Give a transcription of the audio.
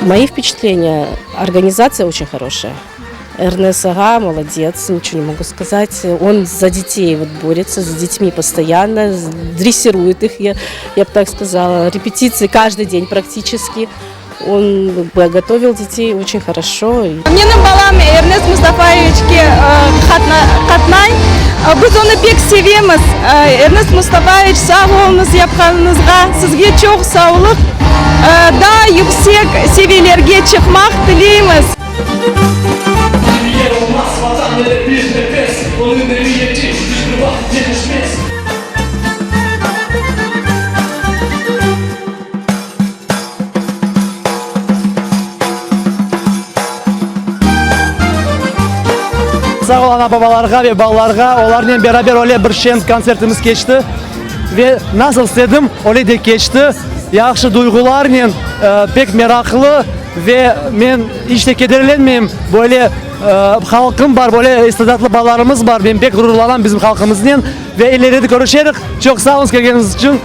Мои впечатления, организация очень хорошая. Эрнест Ага молодец, ничего не могу сказать. Он за детей вот борется, за детьми постоянно, дрессирует их, я бы так сказала. Репетиции каждый день практически. Он готовил детей очень хорошо. Менің балам Эрнест Мустафаевичке қатнай. Біз оны пек sevеміз. Эрнест Мустафаевич, sağ olunuz yapkanınızға. Sizге çok sağlık. Daha yüksek seviyelерге çıkmak dileyimiz. Sağ ol ana babalarga ve ballarga, onlarla beraber öyle bir şen konsertimiz geçti ve nasıl istedim öyle de geçti. Yaxşı duygularla pek meraklı ve ben hiç de kederlenmeyeyim. Böyle halkım var, böyle istidatlı ballarımız var. Ben pek gururlanan bizim halkımızla ve ileride görüşerek. Çok sağ olun geldiğiniz için.